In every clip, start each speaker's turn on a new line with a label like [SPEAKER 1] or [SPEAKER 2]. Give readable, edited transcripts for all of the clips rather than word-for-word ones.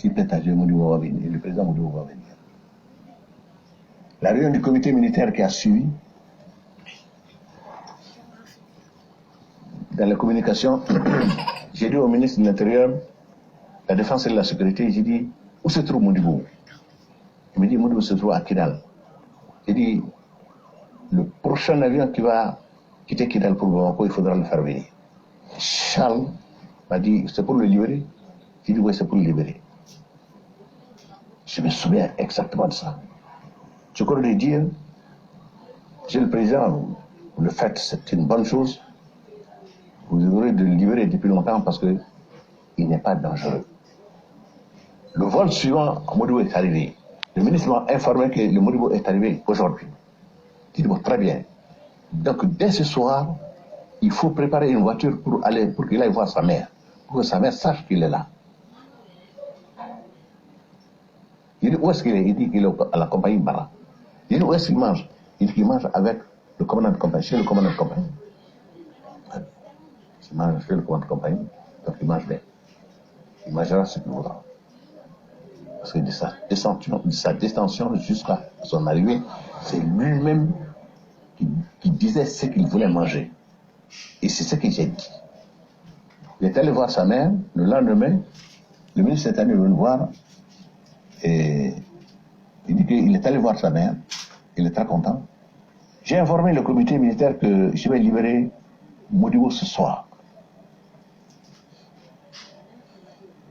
[SPEAKER 1] s'il plaît à Dieu, Modibo va venir, le président Modibo va venir. La réunion du comité militaire qui a suivi, dans la communication, j'ai dit au ministre de l'Intérieur, la Défense et de la Sécurité, j'ai dit, où se trouve Modibo? Il me dit, Modibo se trouve à Kidal. J'ai dit, le prochain avion qui va quitter Kidal pour Bamako, il faudra le faire venir. Charles m'a dit, c'est pour le libérer? J'ai dit, oui, c'est pour le libérer. Je me souviens exactement de ça. Je crois lui dire, Monsieur le Président, le fait, c'est une bonne chose. Vous aurez de le libérer depuis longtemps parce qu'il n'est pas dangereux. Le vol suivant, Modibo est arrivé. Le ministre m'a informé que le Modibo est arrivé aujourd'hui. Je dis, bon, très bien. Donc, dès ce soir, il faut préparer une voiture pour qu'il aille voir sa mère, pour que sa mère sache qu'il est là. Il dit, où est-ce qu'il est? Il dit qu'il est à la compagnie Bara. Il dit, où est-ce qu'il mange? Il dit qu'il mange avec le commandant de compagnie, chez le commandant de compagnie. Il mange chez le commandant de compagnie, donc il mange bien. Il mangera ce qu'il voudra. Parce que de sa détention jusqu'à son arrivée, c'est lui-même qui disait ce qu'il voulait manger. Et c'est ce que j'ai dit. Il est allé voir sa mère, le lendemain, le ministre est allé le voir, et il dit qu'il est allé voir sa mère, il est très content. J'ai informé le comité militaire que je vais libérer Modibo ce soir.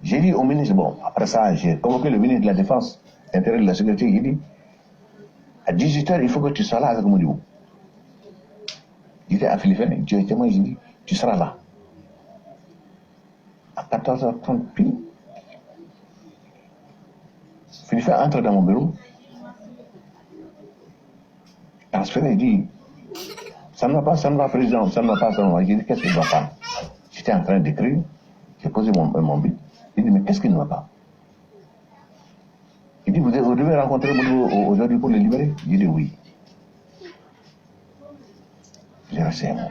[SPEAKER 1] J'ai dit au ministre, bon, après ça, j'ai convoqué le ministre de la Défense, Intérieur de la Sécurité, il dit, à 18h, il faut que tu sois là avec Modibo. J'étais à Philippines, directement, j'ai dit, tu seras là. À 14h30 pile, Philippine entre dans mon bureau, transféré, il dit, ça ne va pas, président, ça ne va pas, ça ne va pas. J'ai dit, qu'est-ce qui ne va pas? J'étais en train d'écrire, j'ai posé mon but. Il dit, mais qu'est-ce qui ne va pas? Il dit, vous devez rencontrer Modibo aujourd'hui pour le libérer? J'ai dit, oui. J'ai resté un moment.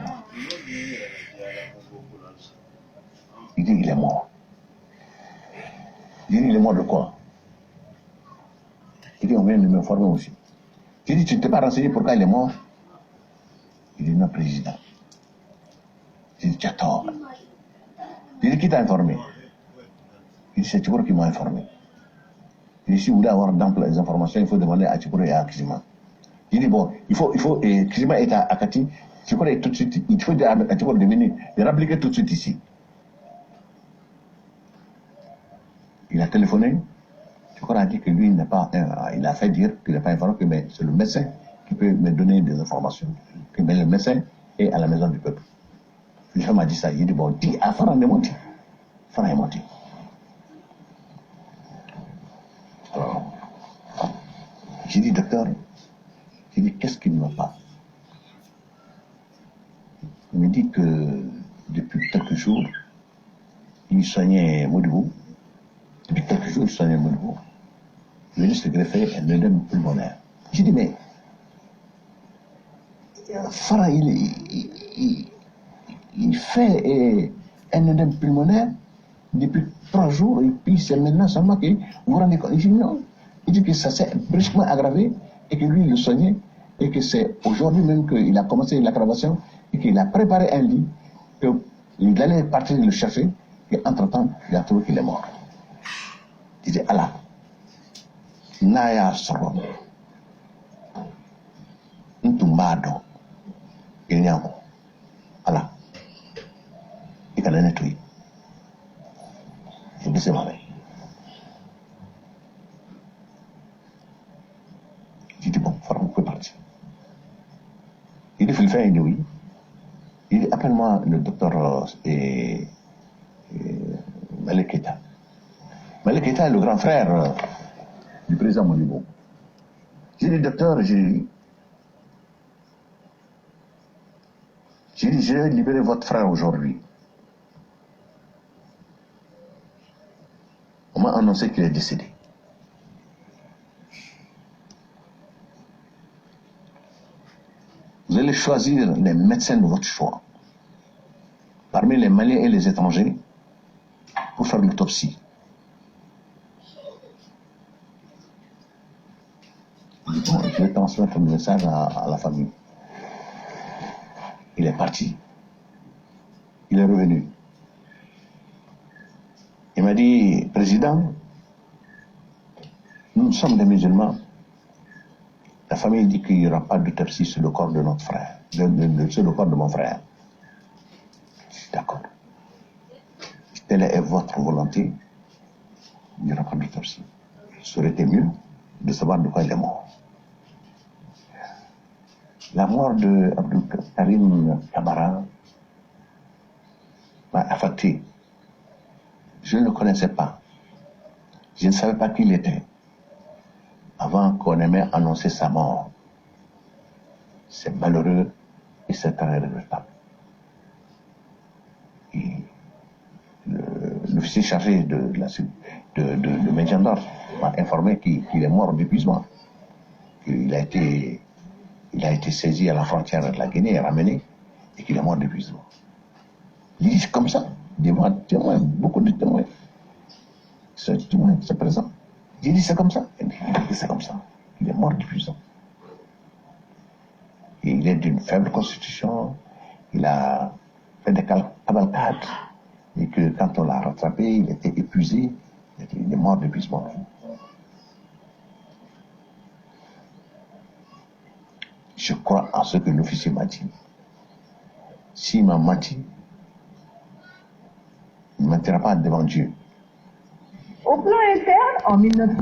[SPEAKER 1] Il dit, il est mort. Il dit, il est mort de quoi? Il dit, on vient de m'informer aussi. J'ai dit, tu ne t'es pas renseigné pourquoi il est mort? Il dit, non, président. J'ai dit, tu as tort. Il dit, qui t'a informé? Il dit, c'est Tchiboro qui m'a informé. Il dit, si vous voulez avoir d'amples informations, il faut demander à Tchiboro et à Kizima. Il dit, bon, Kizima est à Kati, Tchiboro est tout de suite, il faut dire à Tchiboro de venir, de rappliquer tout de suite ici. Il a téléphoné, Tchiboro a dit que lui, il a fait dire qu'il n'est pas informé, mais c'est le médecin qui peut me donner des informations. Mais le médecin est à la maison du peuple. Le chef m'a dit ça, il dit, bon, dis à Farah de monter. Farah est monté. Alors, j'ai dit, docteur, j'ai dit, qu'est-ce qui ne va pas? Il me dit que depuis quelques jours, il soignait Modibo. Depuis quelques jours, il soignait Modibo. Il venait se greffer un œdème pulmonaire. J'ai dit, mais Farah, il fait un œdème pulmonaire depuis 3 jours, et puis c'est maintenant seulement que vous vous rendez compte. Il dit non. Il dit que ça s'est brusquement aggravé, et que lui, il le soignait, et que c'est aujourd'hui même qu'il a commencé l'aggravation, et qu'il a préparé un lit, qu'il allait partir le chercher, et entre-temps, il a trouvé qu'il est mort. Il dit, Allah, Naya Soron, Ntumbado, Inyamo, Allah, il a nettoyé. Je dis, ma mère. J'ai dit, bon, Farah, vous pouvez partir. Il dit, Philippin, il dit oui. Il dit, appelle-moi le docteur Malik Keita. Malik Keita est le grand frère du président Modibo. J'ai dit, docteur, j'ai dit, je vais libérer votre frère aujourd'hui. On m'a annoncé qu'il est décédé. Vous allez choisir les médecins de votre choix, parmi les Maliens et les étrangers, pour faire l'autopsie. je vais transmettre le message à la famille. Il est parti. Il est revenu. Il m'a dit, président, nous sommes des musulmans. La famille dit qu'il n'y aura pas d'autopsie sur le corps de notre frère, sur le corps de mon frère. Je suis d'accord. Telle est votre volonté, il n'y aura pas d'autopsie. Ça aurait été mieux de savoir de quoi il est mort. La mort de Abdul Karim Kamara m'a affecté. Je ne le connaissais pas. Je ne savais pas qui il était avant qu'on ait même annoncé sa mort. C'est malheureux et c'est très regrettable. Et l'officier chargé de maintien d'ordre m'a informé qu'il est mort d'épuisement. Il a été saisi à la frontière de la Guinée et ramené, et qu'il est mort d'épuisement. Il dit comme ça, devant témoins, beaucoup de témoins. C'est présent. J'ai dit c'est comme ça. Il dit c'est comme ça. Il est mort d'épuisement. Et il est d'une faible constitution. Il a fait des cavalcades. Et que quand on l'a rattrapé, il était épuisé. Il est mort d'épuisement. Je crois en ce que l'officier m'a dit. S'il m'a menti, il ne mentira pas devant Dieu.
[SPEAKER 2] Au plan interne, en 1900,